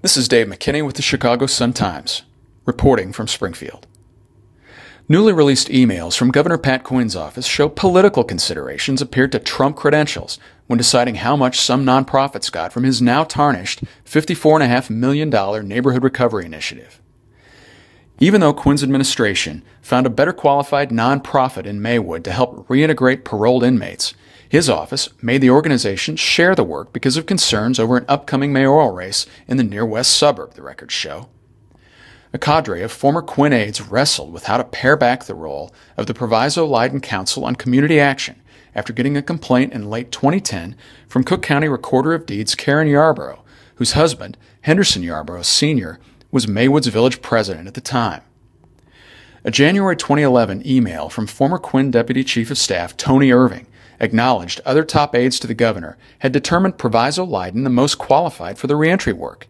This is Dave McKinney with the Chicago Sun-Times, reporting from Springfield. Newly released emails from Governor Pat Quinn's office show political considerations appeared to trump credentials when deciding how much some nonprofits got from his now tarnished $54.5 million Neighborhood Recovery Initiative. Even though Quinn's administration found a better qualified nonprofit in Maywood to help reintegrate paroled inmates, his office made the organization share the work because of concerns over an upcoming mayoral race in the near west suburb, the records show. A cadre of former Quinn aides wrestled with how to pare back the role of the Proviso-Leiden Council on Community Action after getting a complaint in late 2010 from Cook County Recorder of Deeds Karen Yarborough, whose husband, Henderson Yarborough Sr., was Maywood's village president at the time. A January 2011 email from former Quinn Deputy Chief of Staff Tony Irving acknowledged other top aides to the governor had determined Proviso-Leiden the most qualified for the reentry work.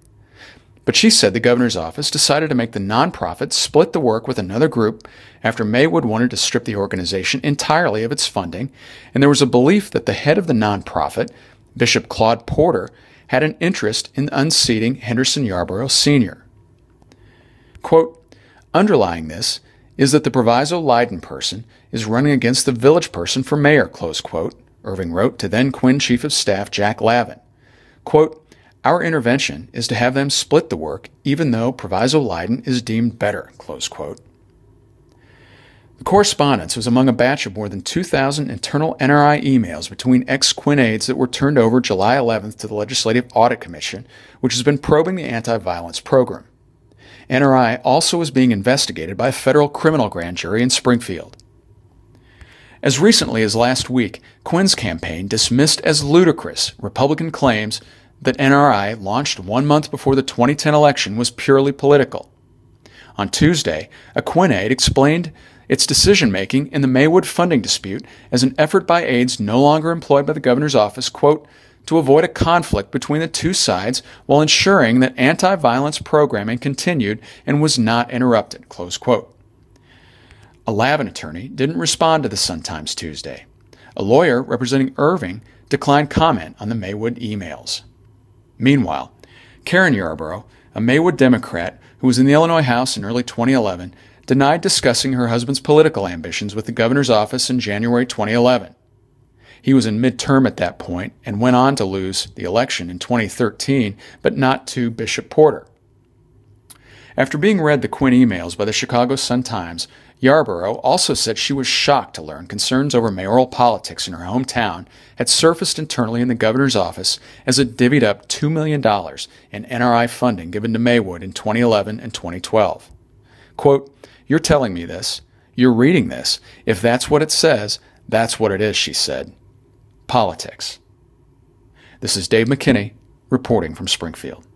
But she said the governor's office decided to make the nonprofit split the work with another group after Maywood wanted to strip the organization entirely of its funding, and there was a belief that the head of the nonprofit, Bishop Claude Porter, had an interest in unseating Henderson Yarborough Sr. Quote, underlying this is that the Proviso-Leiden person is running against the village person for mayor, close quote, Irving wrote to then Quinn Chief of Staff Jack Lavin. Quote, our intervention is to have them split the work even though Proviso-Leiden is deemed better, close quote. The correspondence was among a batch of more than 2,000 internal NRI emails between ex-Quinn aides that were turned over July 11th to the Legislative Audit Commission, which has been probing the anti-violence program. NRI also is being investigated by a federal criminal grand jury in Springfield. As recently as last week, Quinn's campaign dismissed as ludicrous Republican claims that NRI, launched 1 month before the 2010 election, was purely political. On Tuesday, a Quinn aide explained its decision-making in the Maywood funding dispute as an effort by aides no longer employed by the governor's office, quote, to avoid a conflict between the two sides while ensuring that anti-violence programming continued and was not interrupted, close quote. A Lavin attorney didn't respond to the Sun-Times Tuesday. A lawyer representing Irving declined comment on the Maywood emails. Meanwhile, Karen Yarborough, a Maywood Democrat who was in the Illinois House in early 2011, denied discussing her husband's political ambitions with the governor's office in January 2011. He was in midterm at that point and went on to lose the election in 2013, but not to Bishop Porter. After being read the Quinn emails by the Chicago Sun-Times, Yarborough also said she was shocked to learn concerns over mayoral politics in her hometown had surfaced internally in the governor's office as it divvied up $2 million in NRI funding given to Maywood in 2011 and 2012. Quote, you're telling me this. You're reading this. If that's what it says, that's what it is, she said. Politics. This is Dave McKinney, reporting from Springfield.